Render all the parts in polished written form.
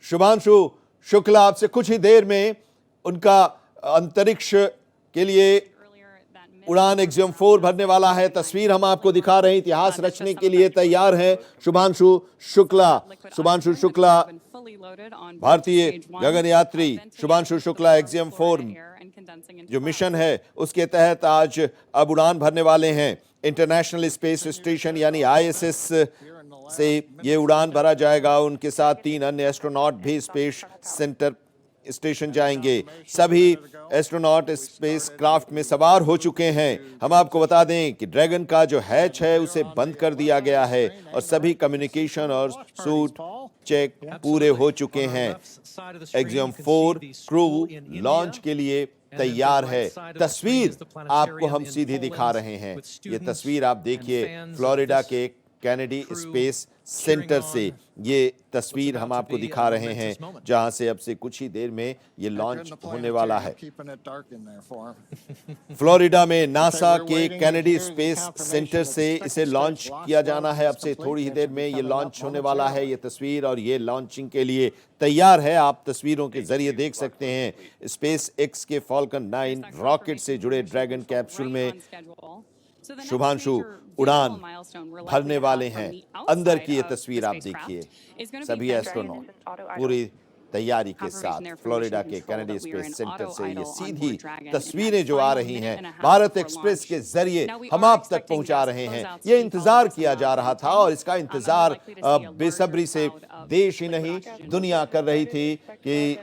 शुभांशु शुक्ला आपसे कुछ ही देर में उनका अंतरिक्ष के लिए उड़ान एक्सियम 4 भरने वाला है। तस्वीर हम आपको दिखा रहे हैं, इतिहास रचने के लिए तैयार है शुभांशु शुक्ला। शुभांशु शुक्ला भारतीय गगनयात्री शुभांशु शुक्ला एक्सियम 4 जो मिशन है उसके तहत आज अब उड़ान भरने वाले हैं। इंटरनेशनल स्पेस स्टेशन यानी ISS से ये उड़ान भरा जाएगा। उनके साथ 3 अन्य एस्ट्रोनॉट भी स्पेस सेंटर स्टेशन जाएंगे। सभी एस्ट्रोनॉट स्पेस क्राफ्ट में सवार हो चुके हैं। हम आपको बता दें कि ड्रैगन का जो हैच है उसे बंद कर दिया गया है और सभी कम्युनिकेशन और सूट चेक पूरे हो चुके हैं। एक्सियम 4 क्रू लॉन्च के लिए तैयार है। तस्वीर आपको हम सीधी दिखा रहे हैं। ये तस्वीर आप देखिए फ्लोरिडा के कैनेडी स्पेस सेंटर से ये तस्वीर हम आपको दिखा रहे हैं, जहां से अब से कुछ ही देर में ये लॉन्च होने वाला है। फ्लोरिडा में नासा के कैनेडी स्पेस सेंटर से इसे लॉन्च किया जाना है। अब से थोड़ी ही देर में ये लॉन्च होने वाला है। ये तस्वीर और ये लॉन्चिंग के लिए तैयार है। आप तस्वीरों के जरिए देख सकते हैं स्पेस एक्स के फॉल्कन 9 रॉकेट से जुड़े ड्रैगन कैप्सूल में शुभांशु उड़ान भरने वाले हैं। अंदर की ये तस्वीर आप देखिए, सभी एस्ट्रोनॉट पूरी तैयारी के साथ फ्लोरिडा के कैनेडी स्पेस सेंटर से ये सीधी तस्वीरें जो आ रही हैं भारत एक्सप्रेस के जरिए हम आप तक पहुंचा रहे हैं। ये इंतजार किया जा रहा था और इसका इंतजार बेसब्री से देश ही नहीं दुनिया कर रही थी कि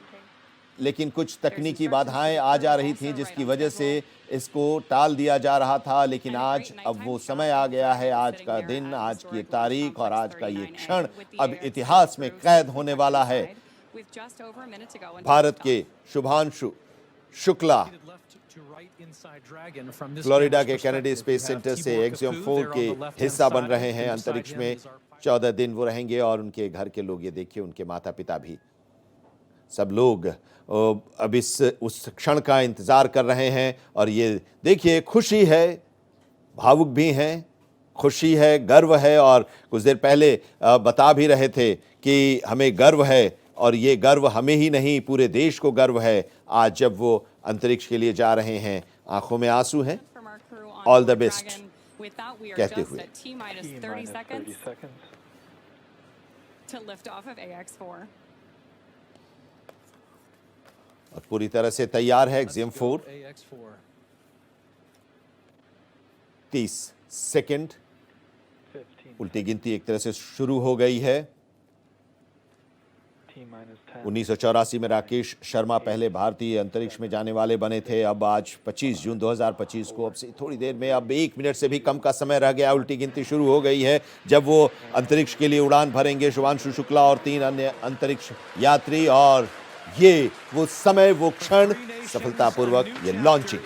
लेकिन कुछ तकनीकी बाधाएं आ जा रही थी जिसकी वजह से इसको टाल दिया जा रहा था। लेकिन आज अब वो समय आ गया है, आज का दिन, आज की तारीख और आज का ये क्षण अब इतिहास में कैद होने वाला है। भारत के शुभांशु शुक्ला फ्लोरिडा के कैनेडी स्पेस सेंटर से एक्सियम 4 के हिस्सा बन रहे हैं। अंतरिक्ष में 14 दिन वो रहेंगे और उनके घर के लोग, ये देखिए उनके माता पिता भी, सब लोग अब उस क्षण का इंतजार कर रहे हैं। और ये देखिए खुशी है, भावुक भी हैं, खुशी है, गर्व है। और कुछ देर पहले बता भी रहे थे कि हमें गर्व है और ये गर्व हमें ही नहीं पूरे देश को गर्व है आज जब वो अंतरिक्ष के लिए जा रहे हैं। आंखों में आंसू हैं। ऑल द बेस्ट कहते हुए और पूरी तरह से तैयार है एक्सियम 4। 30 सेकंड उल्टी गिनती एक तरह से शुरू हो गई है। 1984 में राकेश शर्मा पहले भारतीय अंतरिक्ष में जाने वाले बने थे। अब आज 25 जून 2025 को, अब से थोड़ी देर में, अब 1 मिनट से भी कम का समय रह गया, उल्टी गिनती शुरू हो गई है जब वो अंतरिक्ष के लिए उड़ान भरेंगे शुभांशु शुक्ला और 3 अन्य अंतरिक्ष यात्री। और ये वो समय, वो क्षण, सफलतापूर्वक ये लॉन्चिंग।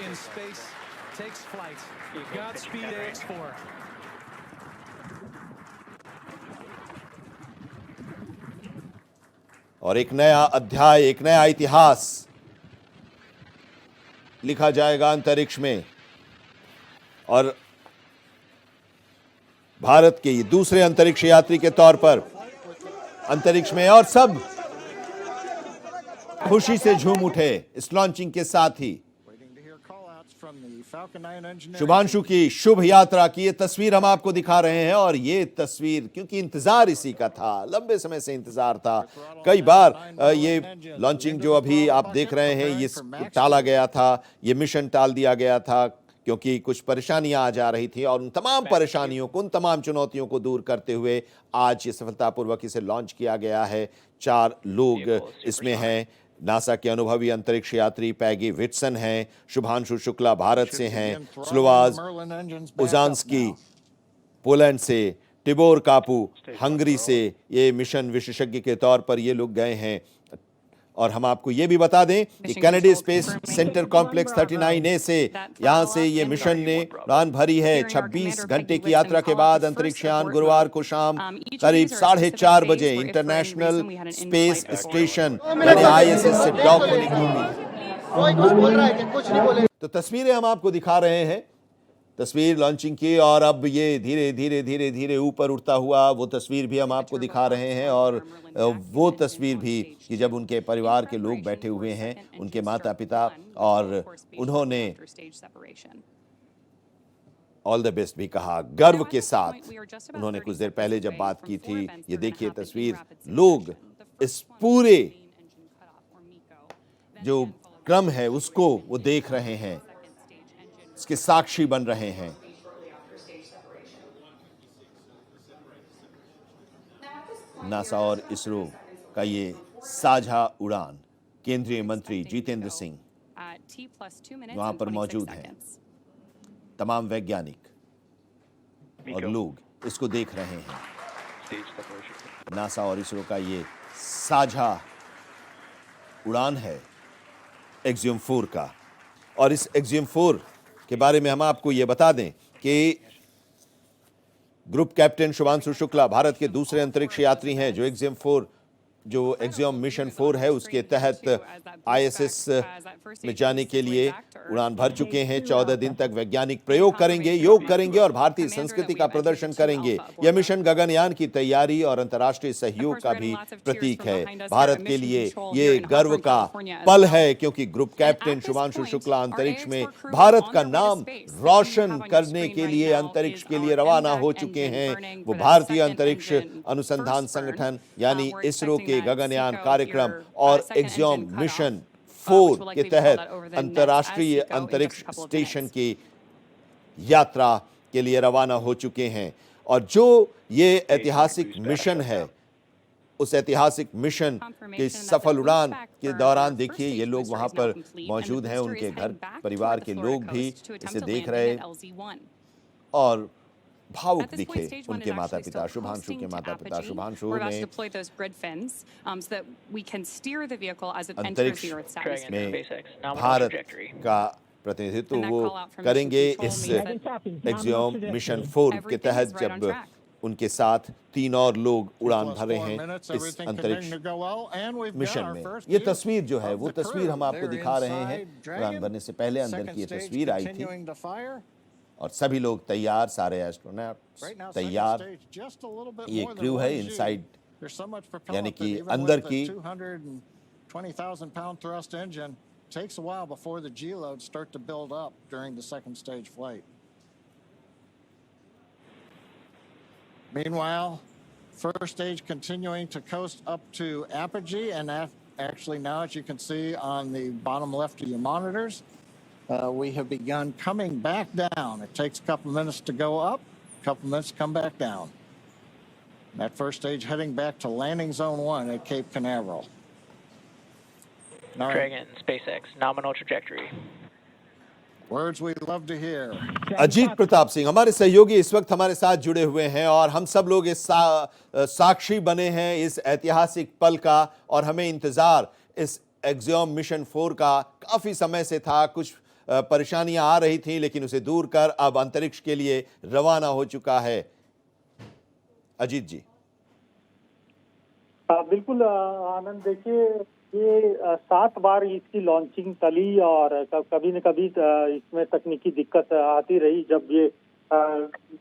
और एक नया अध्याय, एक नया इतिहास लिखा जाएगा अंतरिक्ष में। और भारत के ये दूसरे अंतरिक्ष यात्री के तौर पर अंतरिक्ष में, और सब खुशी से झूम उठे इस लॉन्चिंग के साथ ही। शुभांशु की शुभ यात्रा की ये तस्वीर हम आपको दिखा रहे हैं। और ये तस्वीर क्योंकि इंतजार इसी का था, लंबे समय से इंतजार था। कई बार ये लॉन्चिंग जो अभी आप देख रहे हैं ये टाला गया था, ये मिशन टाल दिया गया था क्योंकि कुछ परेशानियां आ जा रही थी। और उन तमाम परेशानियों को, उन तमाम चुनौतियों को दूर करते हुए आज ये सफलतापूर्वक इसे लॉन्च किया गया है। 4 लोग इसमें हैं। नासा के अनुभवी अंतरिक्ष यात्री पैगी विट्सन हैं, शुभांशु शुक्ला भारत से हैं, स्लोवाज उजांस्की पोलैंड से, टिबोर कापू हंगरी से ये मिशन विशेषज्ञ के तौर पर ये लोग गए हैं। और हम आपको ये भी बता दें कि Kennedy space centre complex 39A से यहां से ये मिशन ने उड़ान भरी है। 26 घंटे की यात्रा के बाद अंतरिक्षयान गुरुवार को शाम करीब 4:30 बजे इंटरनेशनल स्पेस स्टेशन यानी ISS से डॉक होने की उम्मीद। तो तस्वीरें हम आपको दिखा रहे हैं तस्वीर लॉन्चिंग की और अब ये धीरे धीरे धीरे धीरे ऊपर उठता हुआ वो तस्वीर भी हम आपको दिखा रहे हैं और वो तस्वीर भी कि जब उनके परिवार के लोग बैठे हुए हैं, उनके माता पिता, और उन्होंने ऑल द बेस्ट भी कहा गर्व के साथ। उन्होंने कुछ देर पहले जब बात की थी, ये देखिए तस्वीर, लोग इस पूरे जो क्रम है उसको वो देख रहे हैं, इसके साक्षी बन रहे हैं। नासा और इसरो का ये साझा उड़ान, केंद्रीय मंत्री जितेंद्र सिंह वहां पर मौजूद हैं, तमाम वैज्ञानिक और लोग इसको देख रहे हैं। नासा और इसरो का ये साझा उड़ान है एक्सियम 4 का। और इस एक्सियम 4 के बारे में हम आपको ये बता दें कि ग्रुप कैप्टन शुभांशु शुक्ला भारत के दूसरे अंतरिक्ष यात्री हैं जो एक्सियम मिशन 4 है उसके तहत आईएसएस में जाने के लिए उड़ान भर चुके हैं। 14 दिन तक वैज्ञानिक प्रयोग करेंगे, योग करेंगे और भारतीय संस्कृति का प्रदर्शन करेंगे। यह मिशन गगनयान की तैयारी और अंतर्राष्ट्रीय सहयोग का भी प्रतीक है। भारत के लिए ये गर्व का पल है क्योंकि ग्रुप कैप्टन शुभांशु शुक्ला अंतरिक्ष में भारत का नाम रोशन करने के लिए अंतरिक्ष के लिए रवाना हो चुके हैं। वो भारतीय अंतरिक्ष अनुसंधान संगठन यानी इसरो के गगनयान कार्यक्रम और एक्सियम मिशन 4 के तहत अंतर्राष्ट्रीय अंतरिक्ष स्टेशन की यात्रा के लिए रवाना हो चुके हैं। और जो ये ऐतिहासिक मिशन है, उस ऐतिहासिक मिशन के सफल उड़ान के दौरान देखिए ये लोग वहां पर मौजूद हैं, उनके घर परिवार के लोग भी इसे देख रहे और भावुक दिखे उनके माता पिता, शुभांशु के माता पिता। शुभांशु ने अंतरिक्ष में भारत का प्रतिनिधित्व वो करेंगे इस एक्सियम मिशन 4 के तहत जब उनके साथ 3 और लोग उड़ान भरे हैं इस अंतरिक्ष मिशन में। ये तस्वीर जो है वो तस्वीर हम आपको दिखा रहे हैं। उड़ान भरने से पहले अंदर की ये तस्वीर आई थी और सभी लोग तैयार, सारे एस्ट्रोनॉट्स तैयार। ये क्रू है इनसाइड यानी कि अंदर की। Takes a while before the G loads start to build up during the second stage flight. Meanwhile, first stage continuing to coast up to apogee, and actually now, as you can see on the bottom left of your monitors, we have begun coming back down. It takes a couple minutes to go up, a couple minutes to come back down. That first stage heading back to landing zone 1 at Cape Canaveral. Dragon, SpaceX, nominal trajectory. Words we love to hear. Ajit Pratap Singh हमारे सहयोगी इस वक्त हमारे साथ जुड़े हुए हैं और हम सब लोग इस साक्षी बने हैं इस ऐतिहासिक पल का और हमें इंतजार इस एक्सियम मिशन 4 का काफी समय से था। कुछ परेशानियां आ रही थी लेकिन उसे दूर कर अब अंतरिक्ष के लिए रवाना हो चुका है। अजीत जी। बिल्कुल आनंद, देखिए ये 7 बार इसकी लॉन्चिंग टली और कभी न कभी इसमें तकनीकी दिक्कत आती रही जब ये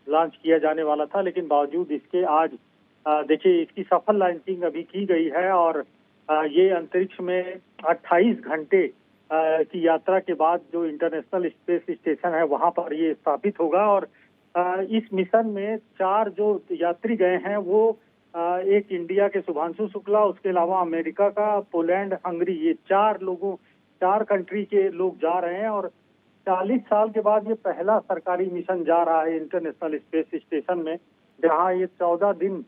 लॉन्च किया जाने वाला था, लेकिन बावजूद इसके आज देखिए इसकी सफल लॉन्चिंग अभी की गई है और ये अंतरिक्ष में 28 घंटे की यात्रा के बाद जो इंटरनेशनल स्पेस स्टेशन है वहां पर ये स्थापित होगा। और इस मिशन में 4 जो यात्री गए हैं वो एक इंडिया के शुभांशु शुक्ला, उसके अलावा अमेरिका का, पोलैंड, हंगरी, ये 4 कंट्री के लोग जा रहे हैं। और 40 साल के बाद ये पहला सरकारी मिशन जा रहा है इंटरनेशनल स्पेस स्टेशन में, जहां ये 14 दिन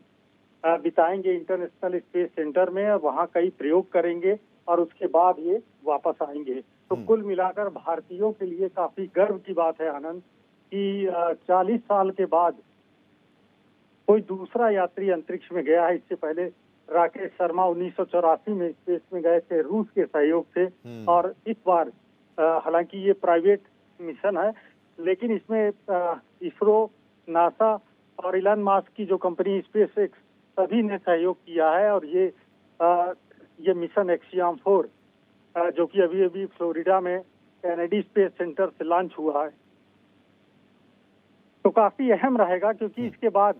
बिताएंगे इंटरनेशनल स्पेस सेंटर में, वहां कई प्रयोग करेंगे और उसके बाद ये वापस आएंगे। तो कुल मिलाकर भारतीयों के लिए काफी गर्व की बात है आनंद कि 40 साल के बाद कोई दूसरा यात्री अंतरिक्ष में गया है। इससे पहले राकेश शर्मा 1984 में स्पेस में गए थे रूस के सहयोग से, और इस बार हालांकि ये प्राइवेट मिशन है लेकिन इसमें इसरो, नासा और इलन मस्क की जो कंपनी स्पेस एक्स सभी ने सहयोग किया है। और ये मिशन एक्सियम 4 जो कि अभी फ्लोरिडा में कैनेडी स्पेस सेंटर से लॉन्च हुआ है। तो काफी अहम रहेगा, क्योंकि इसके बाद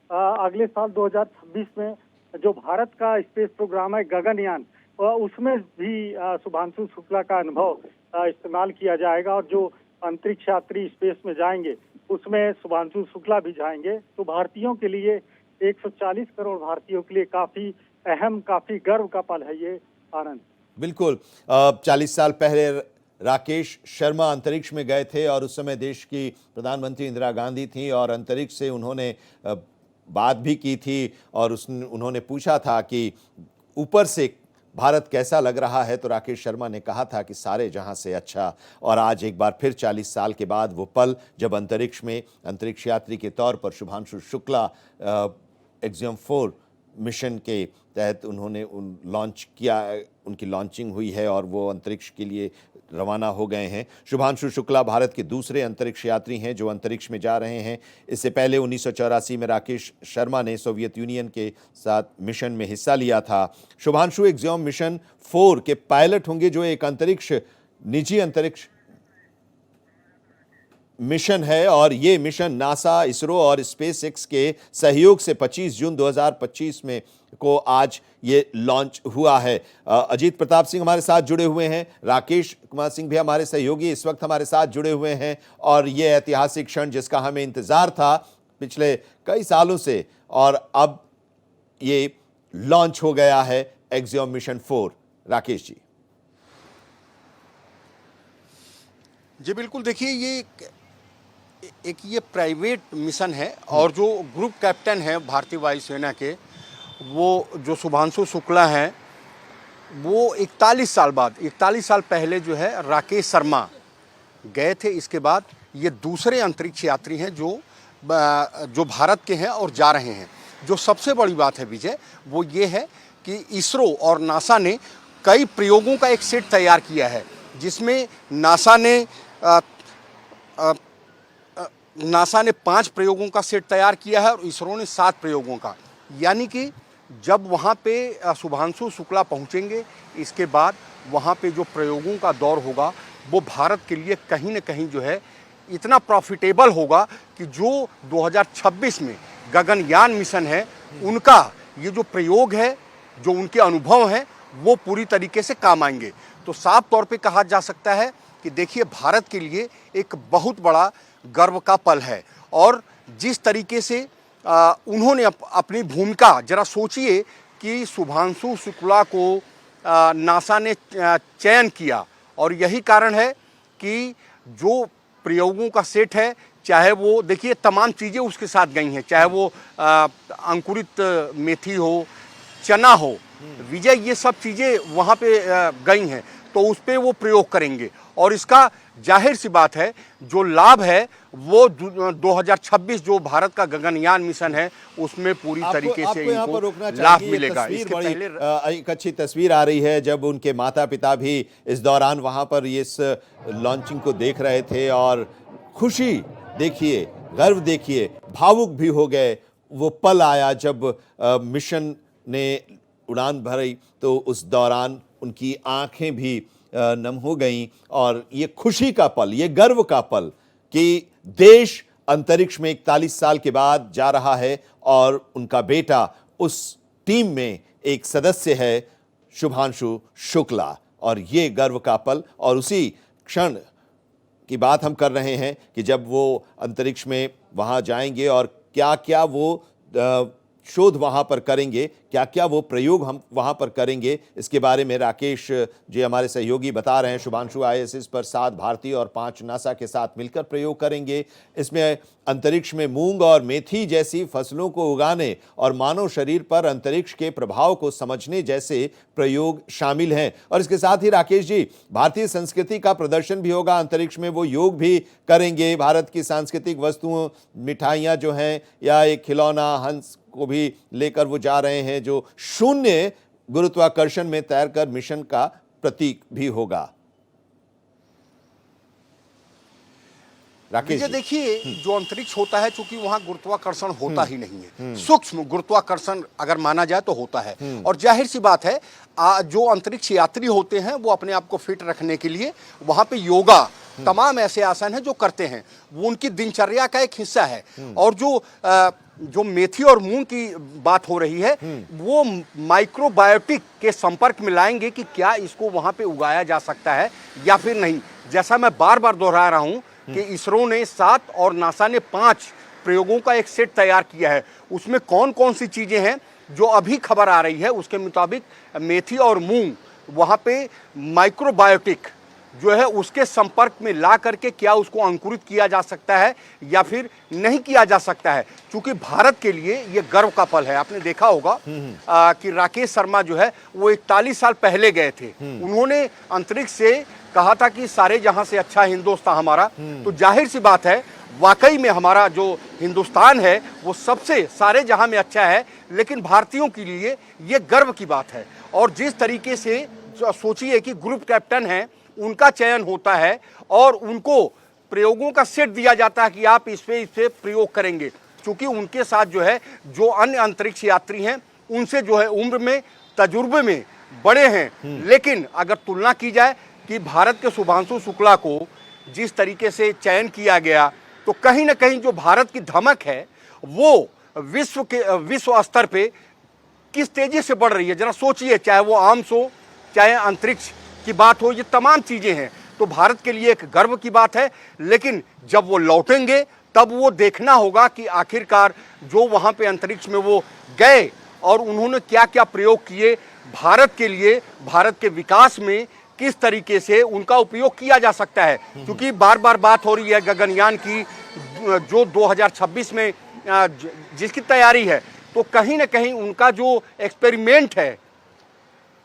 अगले साल 2026 में जो भारत का स्पेस प्रोग्राम है गगनयान, उसमें भी शुभांशु शुक्ला का अनुभव इस्तेमाल किया जाएगा, और जो अंतरिक्ष यात्री स्पेस में जाएंगे उसमें शुभांशु शुक्ला भी जाएंगे। तो भारतीयों के लिए, 140 करोड़ भारतीयों के लिए काफी अहम, काफी गर्व का पल है ये, आनंद। बिल्कुल। 40 साल पहले राकेश शर्मा अंतरिक्ष में गए थे और उस समय देश की प्रधानमंत्री इंदिरा गांधी थी और अंतरिक्ष से उन्होंने बात भी की थी और उन्होंने पूछा था कि ऊपर से भारत कैसा लग रहा है, तो राकेश शर्मा ने कहा था कि सारे जहां से अच्छा। और आज एक बार फिर 40 साल के बाद वो पल, जब अंतरिक्ष में अंतरिक्ष यात्री के तौर पर शुभांशु शुक्ला एक्सियम 4 मिशन के तहत उन्होंने लॉन्च किया, उनकी लॉन्चिंग हुई है और वो अंतरिक्ष के लिए रवाना हो गए हैं। शुभांशु शुक्ला भारत के दूसरे अंतरिक्ष यात्री हैं जो अंतरिक्ष में जा रहे हैं। इससे पहले 1984 में राकेश शर्मा ने सोवियत यूनियन के साथ मिशन में हिस्सा लिया था। शुभांशु एक्सियम मिशन 4 के पायलट होंगे, जो एक निजी अंतरिक्ष मिशन है और ये मिशन नासा, इसरो और स्पेस एक्स के सहयोग से 25 जून 2025 में को आज ये लॉन्च हुआ है। अजीत प्रताप सिंह हमारे साथ जुड़े हुए हैं, राकेश कुमार सिंह भी हमारे सहयोगी इस वक्त हमारे साथ जुड़े हुए हैं, और ये ऐतिहासिक क्षण जिसका हमें इंतजार था पिछले कई सालों से, और अब ये लॉन्च हो गया है एक्सियम मिशन 4। राकेश जी। जी बिल्कुल, देखिए ये ये प्राइवेट मिशन है और जो ग्रुप कैप्टन है भारतीय वायुसेना के, वो जो शुभांशु शुक्ला हैं, वो 41 साल पहले जो है राकेश शर्मा गए थे। इसके बाद ये दूसरे अंतरिक्ष यात्री हैं जो भारत के हैं और जा रहे हैं। जो सबसे बड़ी बात है विजय, वो ये है कि इसरो और नासा ने कई प्रयोगों का एक सेट तैयार किया है, जिसमें नासा ने 5 प्रयोगों का सेट तैयार किया है और इसरो ने 7 प्रयोगों का। यानी कि जब वहाँ पे शुभांशु शुक्ला पहुँचेंगे, इसके बाद वहाँ पे जो प्रयोगों का दौर होगा वो भारत के लिए कहीं न कहीं जो है इतना प्रॉफिटेबल होगा कि जो 2026 में गगनयान मिशन है, उनका ये जो प्रयोग है, जो उनके अनुभव हैं, वो पूरी तरीके से काम आएंगे। तो साफ तौर पे कहा जा सकता है कि देखिए, भारत के लिए एक बहुत बड़ा गर्व का पल है। और जिस तरीके से उन्होंने अपनी भूमिका, जरा सोचिए कि शुभांशु शुक्ला को नासा ने चयन किया, और यही कारण है कि जो प्रयोगों का सेट है, चाहे वो देखिए तमाम चीज़ें उसके साथ गई हैं, चाहे वो अंकुरित मेथी हो, चना हो, विजय, ये सब चीज़ें वहाँ पे गई हैं, तो उस पर वो प्रयोग करेंगे। और इसका जाहिर सी बात है जो लाभ है वो 2026 जो भारत का गगनयान मिशन है उसमें पूरी तरीके से इनको लाभ मिलेगा। इसके पहले एक अच्छी तस्वीर आ रही है जब उनके माता पिता भी इस दौरान वहां पर इस लॉन्चिंग को देख रहे थे, और खुशी देखिए, गर्व देखिए, भावुक भी हो गए। वो पल आया जब मिशन ने उड़ान भरी, तो उस दौरान उनकी आंखें भी नम हो गईं, और ये खुशी का पल, ये गर्व का पल कि देश अंतरिक्ष में 41 साल के बाद जा रहा है और उनका बेटा उस टीम में एक सदस्य है, शुभांशु शुक्ला। और ये गर्व का पल, और उसी क्षण की बात हम कर रहे हैं कि जब वो अंतरिक्ष में वहाँ जाएंगे और क्या क्या वो शोध वहाँ पर करेंगे, क्या क्या वो प्रयोग हम वहाँ पर करेंगे, इसके बारे में राकेश जी हमारे सहयोगी बता रहे हैं। शुभांशु ISS पर 7 भारतीय और 5 नासा के साथ मिलकर प्रयोग करेंगे। इसमें अंतरिक्ष में मूंग और मेथी जैसी फसलों को उगाने और मानव शरीर पर अंतरिक्ष के प्रभाव को समझने जैसे प्रयोग शामिल हैं। और इसके साथ ही राकेश जी, भारतीय संस्कृति का प्रदर्शन भी होगा अंतरिक्ष में, वो योग भी करेंगे। भारत की सांस्कृतिक वस्तुओं, मिठाइयाँ जो हैं, या एक खिलौना हंस को भी लेकर वो जा रहे हैं, जो शून्य गुरुत्वाकर्षण में तैरकर मिशन का प्रतीक भी होगा। राकेश, देखिए, जो अंतरिक्ष होता है, चूंकि वहां गुरुत्वाकर्षण होता ही नहीं है, सूक्ष्म गुरुत्वाकर्षण अगर माना जाए तो होता है। और जाहिर सी बात है, जो अंतरिक्ष यात्री होते हैं वो अपने आप को फिट रखने के लिए वहां पे योगा तमाम ऐसे आसन हैं जो करते हैं, वो उनकी दिनचर्या का एक हिस्सा है। और जो मेथी और मूंग की बात हो रही है, वो माइक्रोबायोटिक के संपर्क में लाएंगे कि क्या इसको वहां पे उगाया जा सकता है या फिर नहीं। जैसा मैं बार बार दोहरा रहा हूं कि इसरो ने 7 और नासा ने 5 प्रयोगों का एक सेट तैयार किया है। उसमें कौन कौन सी चीजें हैं जो अभी खबर आ रही है, उसके मुताबिक मेथी और मूंग वहां पे माइक्रोबायोटिक जो है उसके संपर्क में ला करके क्या उसको अंकुरित किया जा सकता है या फिर नहीं किया जा सकता है। क्योंकि भारत के लिए ये गर्व का पल है। आपने देखा होगा कि राकेश शर्मा जो है वो 41 साल पहले गए थे। उन्होंने अंतरिक्ष से कहा था कि सारे जहां से अच्छा हिंदुस्तान हमारा। तो जाहिर सी बात है, वाकई में हमारा जो हिंदुस्तान है वो सबसे सारे जहां में अच्छा है। लेकिन भारतीयों के लिए ये गर्व की बात है। और जिस तरीके से सोचिए कि ग्रुप कैप्टन है, उनका चयन होता है और उनको प्रयोगों का सेट दिया जाता है कि आप इस पे प्रयोग करेंगे। क्योंकि उनके साथ जो है जो अन्य अंतरिक्ष यात्री हैं उनसे जो है उम्र में, तजुर्बे में बड़े हैं। लेकिन अगर तुलना की जाए कि भारत के शुभांशु शुक्ला को जिस तरीके से चयन किया गया, तो कहीं ना कहीं जो भारत की धमक है वो विश्व स्तर पे किस तेजी से बढ़ रही है। जरा सोचिए, चाहे वो आर्म्स हो, चाहे अंतरिक्ष की बात हो, ये तमाम चीजें हैं। तो भारत के लिए एक गर्व की बात है। लेकिन जब वो लौटेंगे तब वो देखना होगा कि आखिरकार जो वहां पे अंतरिक्ष में वो गए और उन्होंने क्या क्या प्रयोग किए, भारत के लिए, भारत के विकास में किस तरीके से उनका उपयोग किया जा सकता है। क्योंकि बार बार बात हो रही है गगनयान की, जो 2026 में जिसकी तैयारी है। तो कहीं ना कहीं उनका जो एक्सपेरिमेंट है,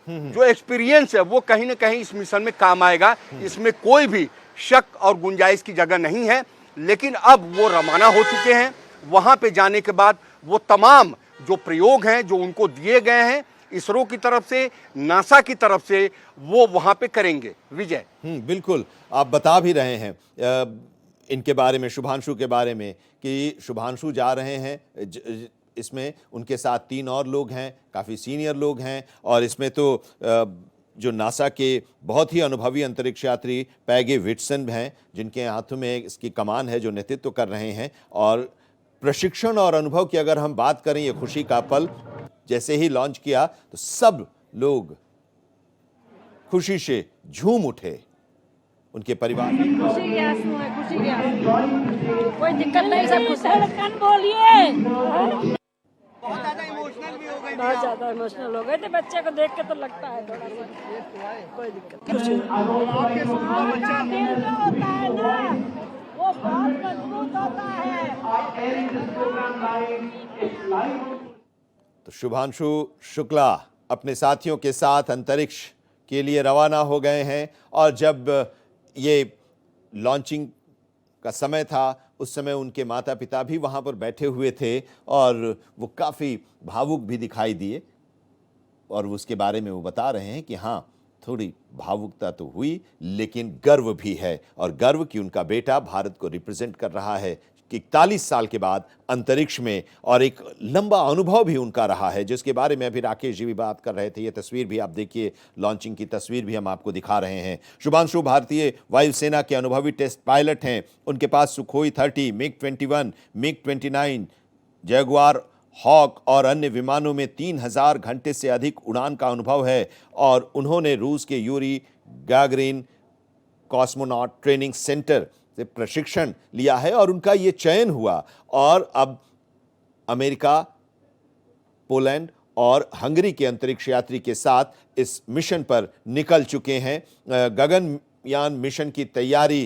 जो एक्सपीरियंस है, वो कहीं ना कहीं इस मिशन में काम आएगा। इसमें कोई भी शक और गुंजाइश की जगह नहीं है। लेकिन अब वो रवाना हो चुके हैं। वहां पे जाने के बाद वो तमाम जो प्रयोग हैं जो उनको दिए गए हैं इसरो की तरफ से, नासा की तरफ से, वो वहां पे करेंगे। विजय, बिल्कुल, आप बता भी रहे हैं इनके बारे में, शुभांशु के बारे में, कि शुभांशु जा रहे हैं। इसमें उनके साथ 3 और लोग हैं, काफ़ी सीनियर लोग हैं। और इसमें तो जो नासा के बहुत ही अनुभवी अंतरिक्ष यात्री पैगे विट्सन हैं, जिनके हाथों में इसकी कमान है, जो नेतृत्व कर रहे हैं। और प्रशिक्षण और अनुभव की अगर हम बात करें, ये खुशी का पल जैसे ही लॉन्च किया तो सब लोग खुशी से झूम उठे, उनके परिवार। खुशी के आंसू है, खुशी के आंसू, कोई दिक्कत नहीं, सब खुश है। बोलिए, बहुत ज्यादा इमोशनल हो गए थे। बच्चे को देख के तो लगता है थोड़ा सा, कोई दिक्कत नहीं। होता है ना, वो बहुत मजबूत होता है। तो शुभांशु शुक्ला अपने साथियों के साथ अंतरिक्ष के लिए रवाना हो गए हैं। और जब ये लॉन्चिंग का समय था, उस समय उनके माता पिता भी वहाँ पर बैठे हुए थे और वो काफ़ी भावुक भी दिखाई दिए। और उसके बारे में वो बता रहे हैं कि हाँ, थोड़ी भावुकता तो हुई, लेकिन गर्व भी है। और गर्व कि उनका बेटा भारत को रिप्रेजेंट कर रहा है, कि 41 साल के बाद अंतरिक्ष में, और एक लंबा अनुभव भी उनका रहा है, जिसके बारे में अभी राकेश जी भी बात कर रहे थे। ये तस्वीर भी आप देखिए, लॉन्चिंग की तस्वीर भी हम आपको दिखा रहे हैं। शुभांशु भारतीय वायुसेना के अनुभवी टेस्ट पायलट हैं। उनके पास सुखोई 30, मिग-21, मिग-29, जगुआर हॉक और अन्य विमानों में 3000 घंटे से अधिक उड़ान का अनुभव है। और उन्होंने रूस के Yuri Gagarin cosmonaut training centre से प्रशिक्षण लिया है और उनका ये चयन हुआ। और अब अमेरिका, पोलैंड और हंगरी के अंतरिक्ष यात्री के साथ इस मिशन पर निकल चुके हैं। गगनयान मिशन की तैयारी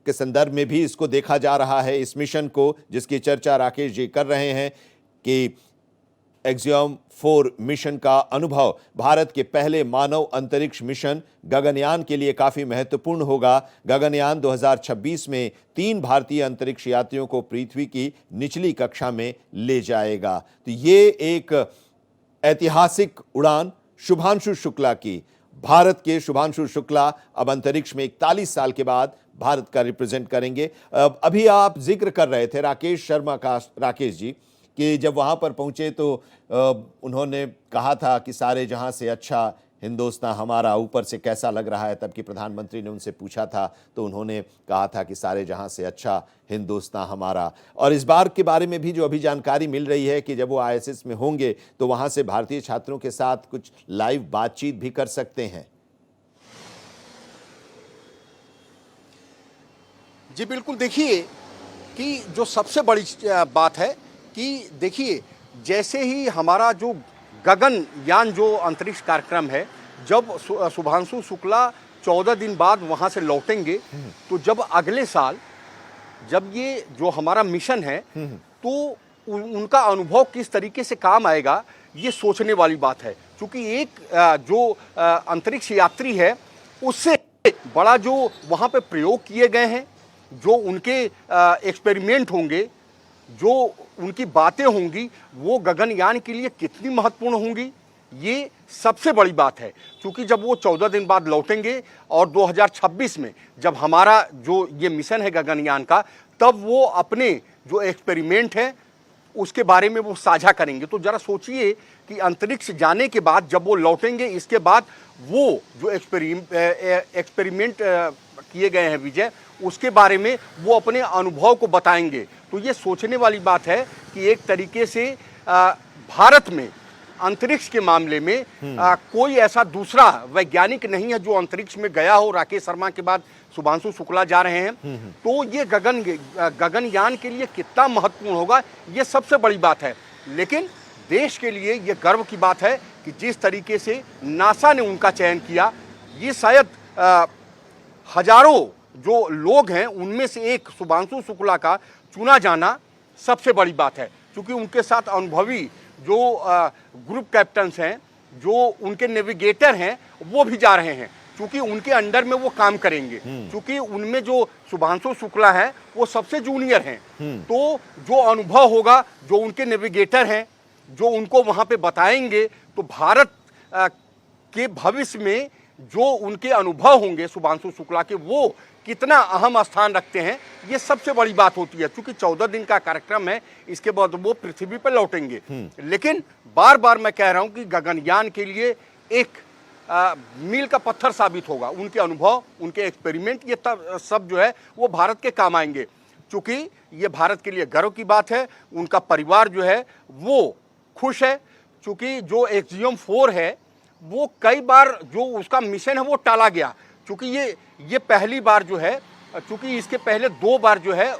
के संदर्भ में भी इसको देखा जा रहा है, इस मिशन को, जिसकी चर्चा राकेश जी कर रहे हैं कि एक्सियम 4 मिशन का अनुभव भारत के पहले मानव अंतरिक्ष मिशन गगनयान के लिए काफी महत्वपूर्ण होगा। गगनयान 2026 में 3 भारतीय अंतरिक्ष यात्रियों को पृथ्वी की निचली कक्षा में ले जाएगा। तो ये एक ऐतिहासिक उड़ान शुभांशु शुक्ला की, भारत के शुभांशु शुक्ला अब अंतरिक्ष में 41 साल के बाद भारत का रिप्रेजेंट करेंगे। अभी आप जिक्र कर रहे थे राकेश शर्मा का, राकेश जी, कि जब वहाँ पर पहुँचे तो उन्होंने कहा था कि सारे जहाँ से अच्छा हिंदुस्तान हमारा ऊपर से कैसा लग रहा है, तब कि प्रधानमंत्री ने उनसे पूछा था तो उन्होंने कहा था कि सारे जहां से अच्छा हिंदुस्तान हमारा। और इस बार के बारे में भी जो अभी जानकारी मिल रही है कि जब वो ISS में होंगे तो वहां से भारतीय छात्रों के साथ कुछ लाइव बातचीत भी कर सकते हैं। जी बिल्कुल, देखिए कि जो सबसे बड़ी बात है कि देखिए जैसे ही हमारा जो गगनयान जो अंतरिक्ष कार्यक्रम है, जब शुभांशु शुक्ला 14 दिन बाद वहाँ से लौटेंगे, तो जब अगले साल जब ये जो हमारा मिशन है तो उनका अनुभव किस तरीके से काम आएगा, ये सोचने वाली बात है। क्योंकि एक जो अंतरिक्ष यात्री है उससे बड़ा जो वहाँ पे प्रयोग किए गए हैं, जो उनके एक्सपेरिमेंट होंगे, जो उनकी बातें होंगी, वो गगनयान के लिए कितनी महत्वपूर्ण होंगी, ये सबसे बड़ी बात है। क्योंकि जब वो 14 दिन बाद लौटेंगे और 2026 में जब हमारा जो ये मिशन है गगनयान का, तब वो अपने जो एक्सपेरिमेंट है उसके बारे में वो साझा करेंगे। तो जरा सोचिए कि अंतरिक्ष जाने के बाद जब वो लौटेंगे, इसके बाद वो जो एक्सपेरिमेंट किए गए हैं विजय, उसके बारे में वो अपने अनुभव को बताएंगे। तो ये सोचने वाली बात है कि एक तरीके से भारत में अंतरिक्ष के मामले में कोई ऐसा दूसरा वैज्ञानिक नहीं है जो अंतरिक्ष में गया हो। राकेश शर्मा के बाद शुभांशु शुक्ला जा रहे हैं, तो ये गगनयान के लिए कितना महत्वपूर्ण होगा, ये सबसे बड़ी बात है। लेकिन देश के लिए ये गर्व की बात है कि जिस तरीके से नासा ने उनका चयन किया, ये शायद हजारों जो लोग हैं उनमें से एक शुभांशु शुक्ला का चुना जाना सबसे बड़ी बात है। क्योंकि उनके साथ अनुभवी जो ग्रुप कैप्टन्स हैं, जो उनके नेविगेटर हैं, वो भी जा रहे हैं, क्योंकि उनके अंडर में वो काम करेंगे। क्योंकि उनमें जो शुभांशु शुक्ला है वो सबसे जूनियर हैं, तो जो अनुभव होगा, जो उनके नेविगेटर हैं, जो उनको वहाँ पे बताएंगे, तो भारत के भविष्य में जो उनके अनुभव होंगे शुभांशु शुक्ला के, वो कितना अहम स्थान रखते हैं, ये सबसे बड़ी बात होती है। क्योंकि 14 दिन का कार्यक्रम है, इसके बाद वो पृथ्वी पर लौटेंगे। लेकिन बार बार मैं कह रहा हूं कि गगनयान के लिए एक मील का पत्थर साबित होगा। उनके अनुभव, उनके एक्सपेरिमेंट, ये सब जो है वो भारत के काम आएंगे। क्योंकि ये भारत के लिए गर्व की बात है। उनका परिवार जो है वो खुश है, क्योंकि जो एक्सियम 4 है वो कई बार जो उसका मिशन है वो टाला गया। क्योंकि ये पहली बार जो है, क्योंकि इसके पहले 2 बार जो है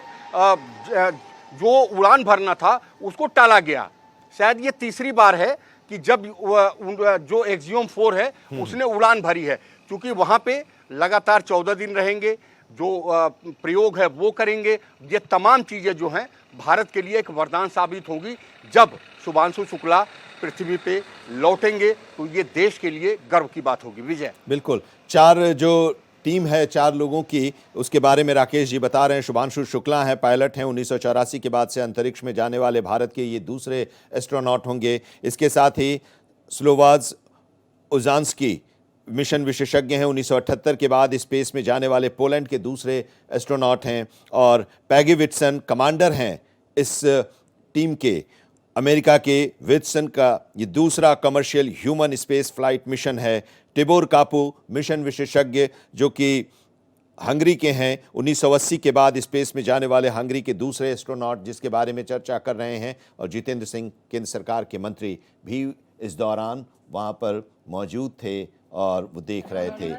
जो उड़ान भरना था उसको टाला गया। शायद ये तीसरी बार है कि जब जो एक्सियम 4 है उसने उड़ान भरी है। क्योंकि वहाँ पे लगातार 14 दिन रहेंगे, जो प्रयोग है वो करेंगे। ये तमाम चीज़ें जो हैं भारत के लिए एक वरदान साबित होगी। जब शुभांशु शुक्ला पृथ्वी पे लौटेंगे तो ये देश के लिए गर्व की बात होगी। विजय, बिल्कुल, 4 जो टीम है 4 लोगों की, उसके बारे में राकेश जी बता रहे हैं। शुभांशु शुक्ला हैं, पायलट हैं, 1984 के बाद से अंतरिक्ष में जाने वाले भारत के ये दूसरे एस्ट्रोनॉट होंगे। इसके साथ ही स्लोवाज उजांस्की मिशन विशेषज्ञ हैं, 1978 के बाद स्पेस में जाने वाले पोलैंड के दूसरे एस्ट्रोनॉट हैं। और पैगी विट्सन कमांडर हैं इस टीम के। अमेरिका के विट्सन का ये दूसरा commercial human space flight mission है। टिबोर कापू मिशन विशेषज्ञ जो कि हंगरी के हैं, 1980 के बाद स्पेस में जाने वाले हंगरी के दूसरे एस्ट्रोनॉट, जिसके बारे में चर्चा कर रहे हैं। और जितेंद्र सिंह केंद्र सरकार के मंत्री भी इस दौरान वहां पर मौजूद थे और वो देख रहे थे।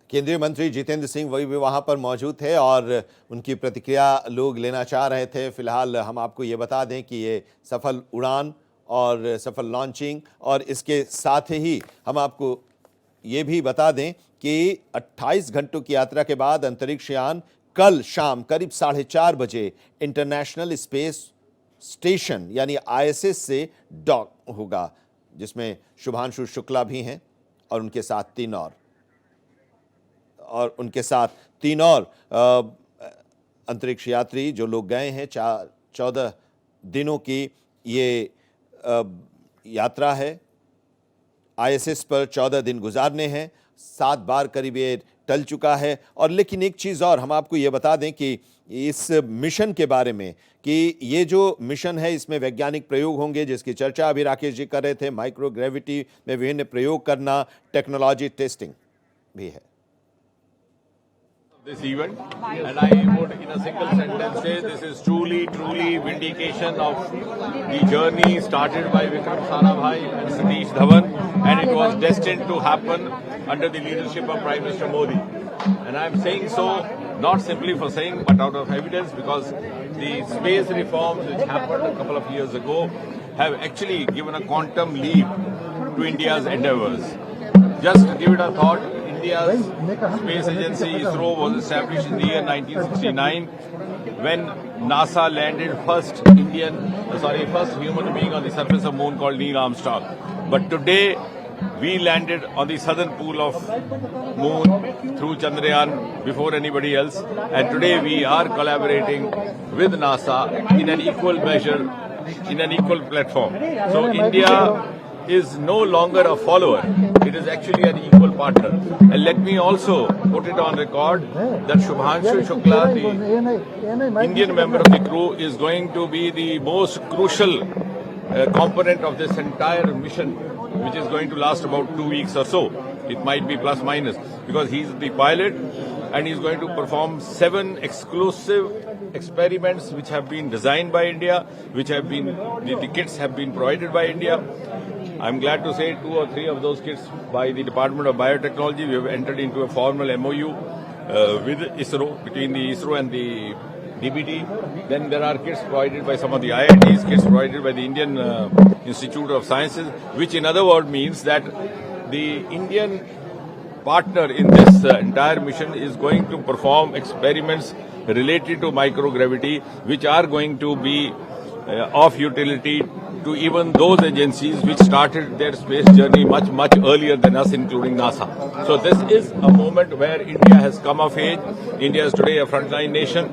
केंद्रीय मंत्री जितेंद्र सिंह वही भी वहां पर मौजूद थे और उनकी प्रतिक्रिया लोग लेना चाह रहे थे। फिलहाल हम आपको ये बता दें कि ये सफल उड़ान और सफल लॉन्चिंग, और इसके साथ ही हम आपको ये भी बता दें कि 28 घंटों की यात्रा के बाद अंतरिक्ष यान कल शाम करीब 4:30 बजे इंटरनेशनल स्पेस स्टेशन यानी ISS से डॉक होगा, जिसमें शुभांशु शुक्ला भी हैं और उनके साथ तीन और अंतरिक्ष यात्री जो लोग गए हैं। 14 दिनों की ये यात्रा है। ISS पर 14 दिन गुजारने हैं, 7 बार करीब ये टल चुका है। और लेकिन एक चीज़ और हम आपको ये बता दें कि इस मिशन के बारे में कि ये जो मिशन है इसमें वैज्ञानिक प्रयोग होंगे, जिसकी चर्चा अभी राकेश जी कर रहे थे। माइक्रोग्रेविटी में विभिन्न प्रयोग करना, टेक्नोलॉजी टेस्टिंग भी है। This event, and I would in a single sentence say this is truly vindication of the journey started by Vikram Sarabhai and Satish Dhawan, and it was destined to happen under the leadership of Prime Minister Modi. And I am saying so not simply for saying, but out of evidence, because the space reforms which happened a couple of years ago have actually given a quantum leap to India's endeavors. Just to give it a thought, India's space agency ISRO was established in the year 1969 when NASA landed first human being on the surface of moon called Neil Armstrong. But today we landed on the southern pole of moon through Chandrayaan before anybody else, and today we are collaborating with NASA in an equal measure, in an equal platform. So India is no longer a follower, it is actually an equal partner. And let me also put it on record that Shubhanshu Shukla, the Indian member of the crew, is going to be the most crucial component of this entire mission, which is going to last about 2 weeks or so. It might be plus minus, because he's the pilot and he's going to perform 7 exclusive experiments which have been designed by India, which have been, the kits have been provided by India. I'm glad to say 2 or 3 of those kits by the Department of Biotechnology. We have entered into a formal MOU with ISRO, between the ISRO and the DBT. Then there are kits provided by some of the IITs, kits provided by the Indian Institute of Sciences, which in other words means that the Indian partner in this entire mission is going to perform experiments related to microgravity, which are going to be of utility to even those agencies which started their space journey much earlier than us, including NASA. So this is a moment where India has come of age. India is today a frontline nation,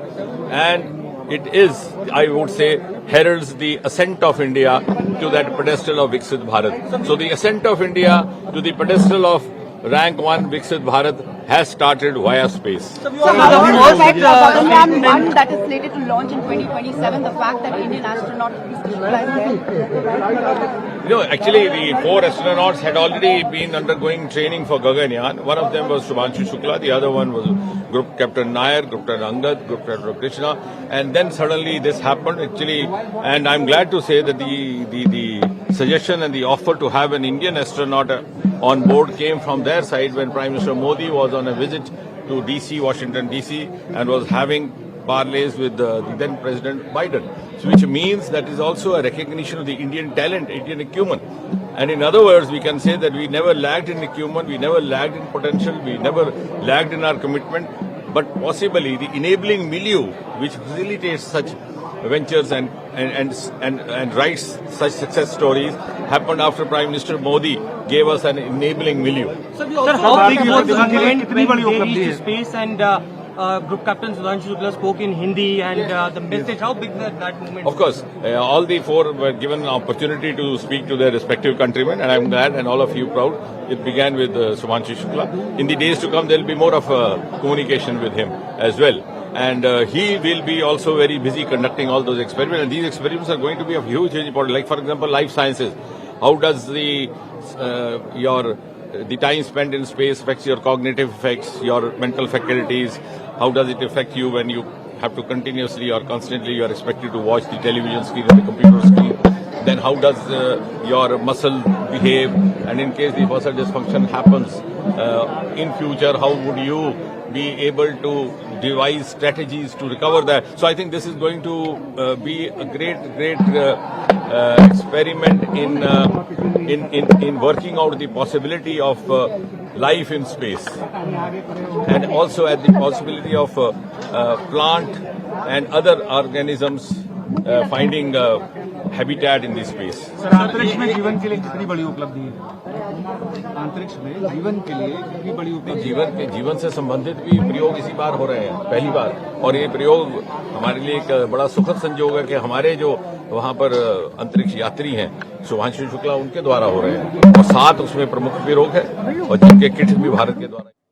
and it is, I would say, heralds the ascent of India to that pedestal of Viksit Bharat. So the ascent of India to the pedestal of rank 1 Viksit Bharat has started via space. So how do you expect Gaganyaan 1 that is slated to launch in 2027, the fact that Indian astronaut is there? You know, actually the 4 astronauts had already been undergoing training for Gaganyaan. One of them was Shubhanshu Shukla, the other one was Group Captain Nair, Group Captain Angad, Group Captain Krishna, and then suddenly this happened actually, and I'm glad to say that the suggestion and the offer to have an Indian astronaut on board came from their side when Prime Minister Modi was on a visit to DC, Washington DC, and was having parleys with the then President Biden, so which means that is also a recognition of the Indian talent, Indian acumen. And in other words, we can say that we never lagged in acumen, we never lagged in potential, we never lagged in our commitment, but possibly the enabling milieu which facilitates such ventures and writes such success stories happened after Prime Minister Modi gave us an enabling milieu. Sir, how big was the event when they reached space and Group Captain Shubhanshu Shukla spoke in Hindi and the message, how big was that moment? Of course, all the 4 were given an opportunity to speak to their respective countrymen, and I'm glad, and all of you proud. It began with Shubhanshu Shukla. In the days to come, there will be more of communication with him as well. And he will be also very busy conducting all those experiments. And these experiments are going to be of huge importance. Like, for example, life sciences. How does the time spent in space affects your cognitive effects, your mental faculties? How does it affect you when you have to continuously or constantly you are expected to watch the television screen or the computer screen? Then how does your muscle behave? And in case the muscle dysfunction happens in future, how would you be able to devise strategies to recover that? So I think this is going to be a great experiment in working out the possibility of life in space, and also at the possibility of plant and other organisms finding habitat in this space. अंतरिक्ष में जीवन के लिए कितनी बड़ी उपलब्धि है? अंतरिक्ष में जीवन के लिए कितनी बड़ी उपलब्धि? जीवन से संबंधित भी प्रयोग इसी बार हो रहे हैं, पहली बार, और ये प्रयोग हमारे लिए एक बड़ा सुखद संयोग है कि हमारे जो वहाँ पर अंतरिक्ष यात्री हैं शुभांशु शुक्ला, उनके द्वारा हो रहे हैं, और 7 उसमें प्रमुख प्रयोग है और जिनके किट्स भी भारत के द्वारा